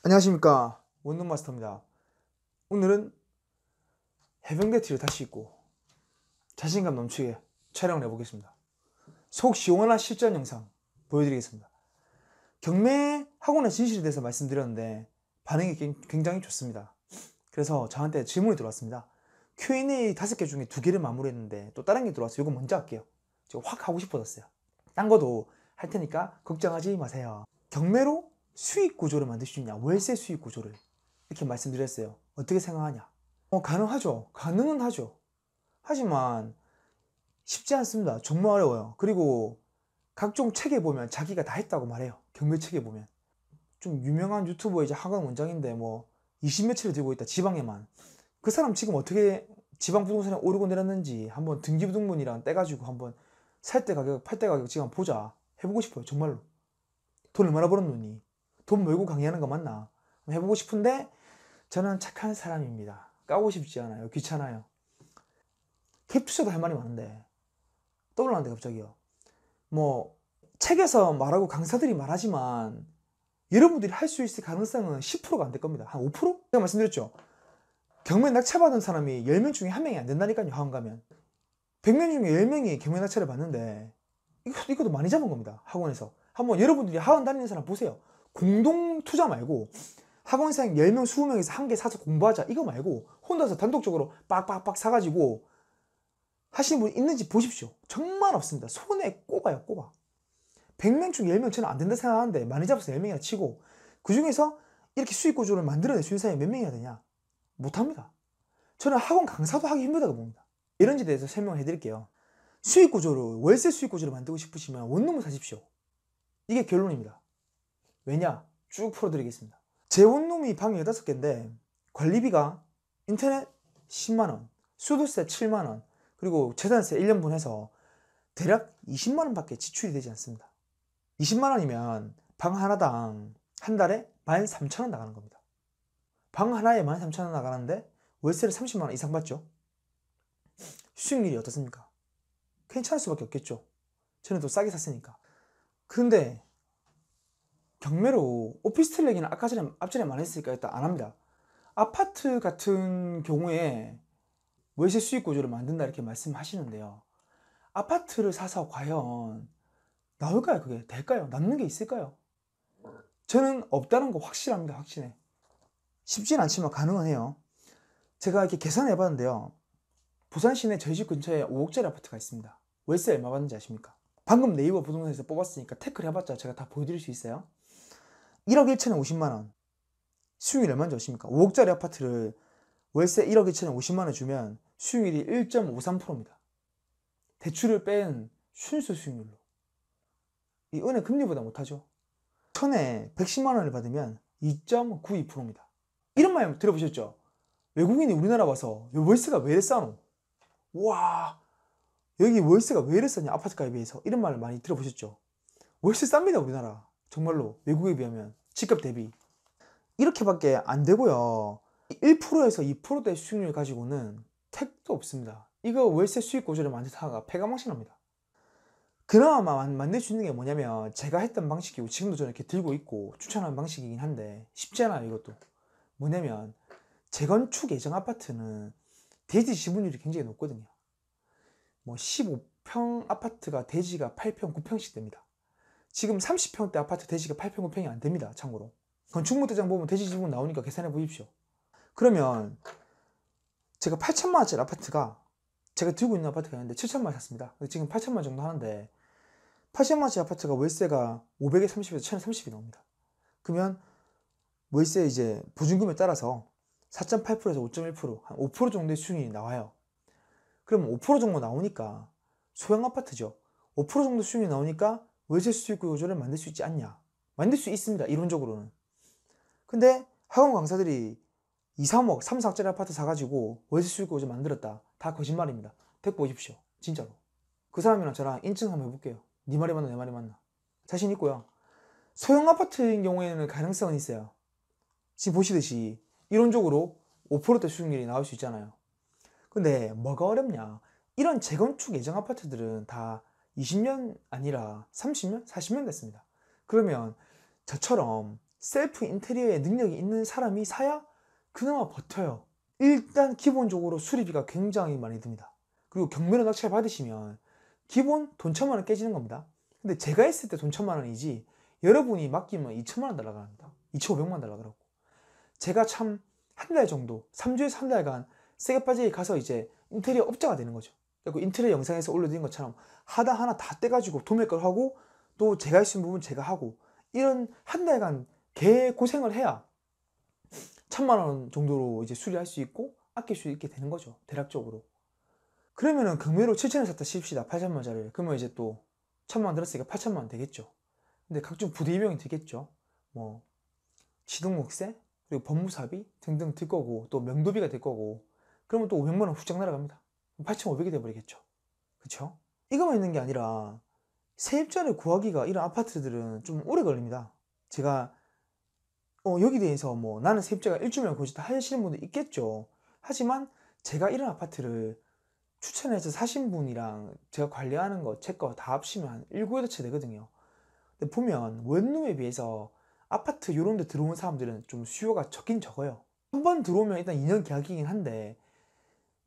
안녕하십니까, 원룸마스터입니다. 오늘은 해병대 티를 다시 입고 자신감 넘치게 촬영을 해보겠습니다. 속 시원한 실전 영상 보여드리겠습니다. 경매 학원의 진실에 대해서 말씀드렸는데 반응이 굉장히 좋습니다. 그래서 저한테 질문이 들어왔습니다. Q&A 5개 중에 2개를 마무리했는데 또 다른 게 들어와서 이거 먼저 할게요. 제가 확 하고 싶어졌어요. 딴 거도 할 테니까 걱정하지 마세요. 경매로 수익 구조를 만들 수 있냐, 월세 수익 구조를 이렇게 말씀드렸어요. 어떻게 생각하냐? 가능하죠. 가능은 하죠. 하지만 쉽지 않습니다. 정말 어려워요. 그리고 각종 책에 보면 자기가 다 했다고 말해요. 경매 책에 보면 좀 유명한 유튜버 이제 학원 원장인데 뭐 20몇 채를 들고 있다, 지방에만. 그 사람 지금 어떻게 지방 부동산에 오르고 내렸는지 한번 등기부등본이랑 떼가지고 한번 살 때 가격, 팔 때 가격 지금 한번 보자. 해보고 싶어요. 정말로. 돈 얼마나 벌었노니? 돈 벌고 강의하는 거 맞나? 해보고 싶은데 저는 착한 사람입니다. 까고 싶지 않아요. 귀찮아요. 캡투셔도 할 말이 많은데 떠올랐는데 갑자기요. 뭐 책에서 말하고 강사들이 말하지만 여러분들이 할 수 있을 가능성은 10%가 안 될 겁니다. 한 5%? 제가 말씀드렸죠. 경매 낙찰받은 사람이 10명 중에 1명이 안 된다니까요. 학원 가면 100명 중에 10명이 경매 낙찰을 받는데 이것도 많이 잡은 겁니다. 학원에서. 한번 여러분들이 학원 다니는 사람 보세요. 공동 투자 말고 학원생 10명, 20명에서 한 개 사서 공부하자 이거 말고 혼자서 단독적으로 빡빡빡 사가지고 하시는 분 있는지 보십시오. 정말 없습니다. 손에 꼽아요, 꼽아. 100명 중 10명 저는 안 된다 생각하는데 많이 잡아서 10명이나 치고 그 중에서 이렇게 수익 구조를 만들어낼 수 있는 사람이 몇 명이나 되냐? 못합니다. 저는 학원 강사도 하기 힘들다고 봅니다. 이런지에 대해서 설명을 해드릴게요. 수익 구조를, 월세 수익 구조를 만들고 싶으시면 원룸을 사십시오. 이게 결론입니다. 왜냐? 쭉 풀어드리겠습니다. 제 원룸이 방이 15개인데 관리비가 인터넷 10만원, 수도세 7만원, 그리고 재산세 1년분 해서 대략 20만원 밖에 지출이 되지 않습니다. 20만원이면 방 하나당 한 달에 13,000원 나가는 겁니다. 방 하나에 13,000원 나가는데 월세를 30만원 이상 받죠. 수익률이 어떻습니까? 괜찮을 수밖에 없겠죠. 저는 또 싸게 샀으니까. 근데 경매로 오피스텔 얘기는 앞전에 말했으니까 일단 안 합니다. 아파트 같은 경우에 월세 수익 구조를 만든다 이렇게 말씀하시는데요. 아파트를 사서 과연 나올까요? 그게 될까요? 남는 게 있을까요? 저는 없다는 거 확실합니다. 확신해. 쉽진 않지만 가능은 해요. 제가 이렇게 계산해 봤는데요. 부산 시내 저희 집 근처에 5억짜리 아파트가 있습니다. 월세 얼마 받는지 아십니까? 방금 네이버 부동산에서 뽑았으니까 태클 해봤자 제가 다 보여드릴 수 있어요. 1억 1천에 50만원. 수익률이 얼마인지 아십니까? 5억짜리 아파트를 월세 1억 1천에 50만원 주면 수익률이 1.53%입니다. 대출을 뺀 순수 수익률로. 이 은행 금리보다 못하죠. 천에 110만원을 받으면 2.92%입니다. 이런 말 들어보셨죠? 외국인이 우리나라 와서 월세가 왜 이래 싸노? 와, 여기 월세가 왜 이래 싸냐, 아파트가에 비해서. 이런 말을 많이 들어보셨죠? 월세 쌉니다, 우리나라. 정말로 외국에 비하면 집값 대비 이렇게밖에 안 되고요. 1%에서 2%대 수익률 가지고는 택도 없습니다. 이거 월세 수익 구조를 만들다가 패가망신합니다. 그나마 만들 수 있는 게 뭐냐면 제가 했던 방식이고 지금도 저는 이렇게 들고 있고 추천하는 방식이긴 한데 쉽지 않아요. 이것도 뭐냐면 재건축 예정 아파트는 대지 지분율이 굉장히 높거든요. 뭐 15평 아파트가 대지가 8평, 9평씩 됩니다. 지금 30평대 아파트 대지가 8평, 9평이 안 됩니다. 참고로 건축물대장 보면 대지 지분 나오니까 계산해 보십시오. 그러면 제가 8천만 원짜리 아파트가 제가 들고 있는 아파트가 있는데 7천만 원 샀습니다. 지금 8천만 원 정도 하는데 8천만 원짜리 아파트가 월세가 500에 30에서 1000에 30이 나옵니다. 그러면 월세 이제 보증금에 따라서 4.8%에서 5.1%, 한 5% 정도의 수익이 나와요. 그러면 5% 정도 나오니까 소형 아파트죠. 5% 정도 수익이 나오니까 월세 수익 구조를 만들 수 있지 않냐? 만들 수 있습니다. 이론적으로는. 근데 학원 강사들이 2, 3억, 3, 4억짜리 아파트 사가지고 월세 수익 구조 만들었다. 다 거짓말입니다. 데리고 오십시오. 진짜로. 그 사람이랑 저랑 인증 한번 해볼게요. 네 말이 맞나 내 말이 맞나. 자신 있고요. 소형 아파트인 경우에는 가능성은 있어요. 지금 보시듯이 이론적으로 5%대 수익률이 나올 수 있잖아요. 근데 뭐가 어렵냐? 이런 재건축 예정 아파트들은 다 20년 아니라 30년, 40년 됐습니다. 그러면 저처럼 셀프 인테리어에 능력이 있는 사람이 사야 그나마 버텨요. 일단 기본적으로 수리비가 굉장히 많이 듭니다. 그리고 경매로 낙찰 받으시면 기본 돈 1,000만 원 깨지는 겁니다. 근데 제가 했을 때 돈 1,000만 원이지 여러분이 맡기면 2,000만 원 달라고 합니다. 2,500만 원 달라고 그러고. 제가 참 한 달 정도, 3주에서 한 달간 세게 빠지게 가서 이제 인테리어 업자가 되는 거죠. 그리고 인테리어 영상에서 올려드린 것처럼 하다 하나 다 떼가지고 도매가를 하고 또 제가 할 수 있는 부분 제가 하고 이런 한 달간 개 고생을 해야 1,000만 원 정도로 이제 수리할 수 있고 아낄 수 있게 되는 거죠. 대략적으로. 그러면은 경매로 7,000원 샀다 칩시다. 8,000만 원짜리. 그러면 이제 또 1,000만 원 들었으니까 8,000만 원 되겠죠. 근데 각종 부대 비용이 들겠죠. 뭐 시동목세 그리고 법무사비 등등 들 거고 또 명도비가 될 거고 그러면 또 500만 원 훌쩍 날아갑니다. 8,500이 돼버리겠죠. 그쵸? 이거만 있는 게 아니라 세입자를 구하기가 이런 아파트들은 좀 오래 걸립니다. 제가 여기 대해서 뭐 나는 세입자가 일주면 고지다 하시는 분도 있겠죠. 하지만 제가 이런 아파트를 추천해서 사신 분이랑 제가 관리하는 거, 제 거 다 합치면 한 7, 8채 되거든요. 근데 보면 원룸에 비해서 아파트 이런 데 들어온 사람들은 좀 수요가 적긴 적어요. 한 번 들어오면 일단 2년 계약이긴 한데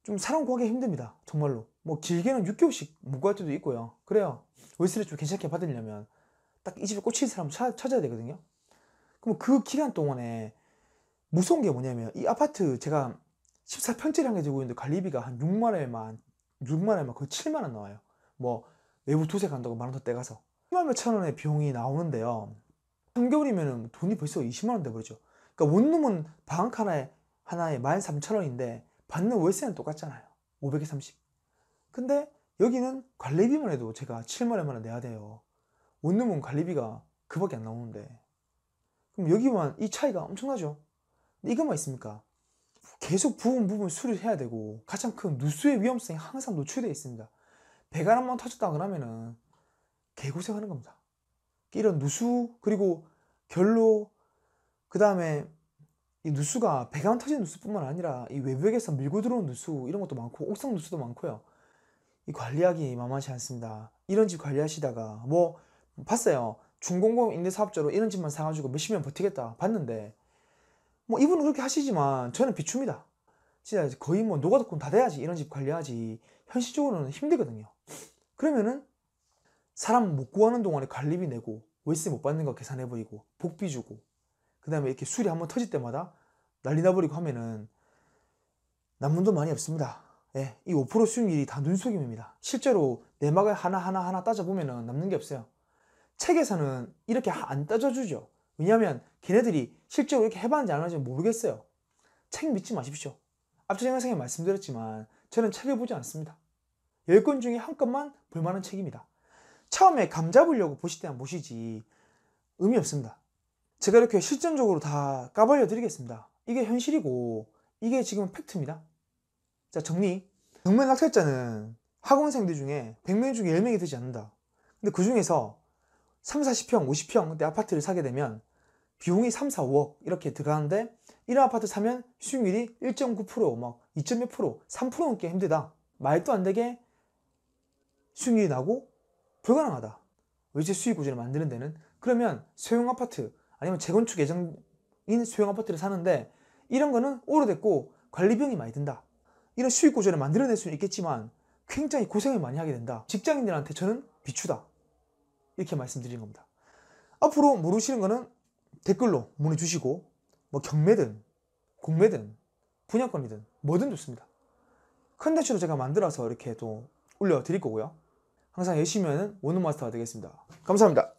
좀 사람 구하기 힘듭니다. 정말로. 뭐 길게는 6개월씩 못 구할 때도 있고요. 그래요. 월세를 좀 괜찮게 받으려면 딱 이 집에 꽂힌 사람 찾아야 되거든요. 그럼 그 기간 동안에 무서운 게 뭐냐면 이 아파트 제가 14평짜리 한 개 들고 있는데 관리비가 한 6만 원에만 거의 7만 원 나와요. 뭐 외부 도색 한다고 만 원 더 떼가서 10만 몇천 원의 비용이 나오는데요. 3개월이면 돈이 벌써 20만 원 돼버리죠. 그러니까 원룸은 방 하나에 13,000원인데 받는 월세는 똑같잖아요. 500에 30. 근데 여기는 관리비만 해도 제가 7만 원만 내야 돼요. 원룸은 관리비가 그밖에 안 나오는데 그럼 여기만 이 차이가 엄청나죠. 근데 이것만 있습니까? 계속 부분 수리를 해야 되고 가장 큰 누수의 위험성이 항상 노출되어 있습니다. 배관 한번 터졌다 그러면은 개고생하는 겁니다. 이런 누수 그리고 결로 그 다음에 이 누수가 배관 터진 누수뿐만 아니라 이 외벽에서 밀고 들어온 누수 이런 것도 많고 옥상 누수도 많고요. 이 관리하기 만만치 않습니다. 이런 집 관리하시다가 뭐 봤어요. 중공공 임대사업자로 이런 집만 사가지고 몇십 년 버티겠다 봤는데 뭐 이분은 그렇게 하시지만 저는 비춥니다. 진짜 거의 뭐 노가다꾼 다 돼야지 이런 집 관리하지 현실적으로는 힘들거든요. 그러면은 사람 못 구하는 동안에 관리비 내고 월세 못 받는 거 계산해버리고 복비 주고 그 다음에 이렇게 수리 한번 터질 때마다 난리 나버리고 하면은 남는 돈 많이 없습니다. 예, 이 5% 수익률이 다 눈속임입니다. 실제로 내막을 하나 따져보면은 남는 게 없어요. 책에서는 이렇게 안 따져주죠. 왜냐하면 걔네들이 실제로 이렇게 해봤는지 안 하는지 모르겠어요. 책 믿지 마십시오. 앞전 영상에 말씀드렸지만 저는 책을 보지 않습니다. 10권 중에 한 권만 볼만한 책입니다. 처음에 감 잡으려고 보실 때만 보시지 의미 없습니다. 제가 이렇게 실전적으로 다 까발려 드리겠습니다. 이게 현실이고 이게 지금 팩트입니다. 자, 정리. 경매 낙찰자는 학원생들 중에 100명 중에 10명이 되지 않는다. 근데 그 중에서 3, 40평, 50평대 아파트를 사게 되면 비용이 3, 4, 5억 이렇게 들어가는데 이런 아파트 사면 수익률이 1.9%, 막 2.몇 프로, 3% 넘게 힘들다. 말도 안 되게 수익률이 나고 불가능하다. 외제 수익 구조를 만드는 데는 그러면 소형 아파트 아니면 재건축 예정인 소형 아파트를 사는데 이런 거는 오래됐고 관리 비용이 많이 든다. 이런 수익 구조를 만들어낼 수는 있겠지만 굉장히 고생을 많이 하게 된다. 직장인들한테 저는 비추다. 이렇게 말씀드리는 겁니다. 앞으로 모르시는 거는 댓글로 문의 주시고 뭐 경매든 공매든 분양권이든 뭐든 좋습니다. 컨텐츠로 제가 만들어서 이렇게 또 올려드릴 거고요. 항상 열심히 하는 원룸마스터가 되겠습니다. 감사합니다.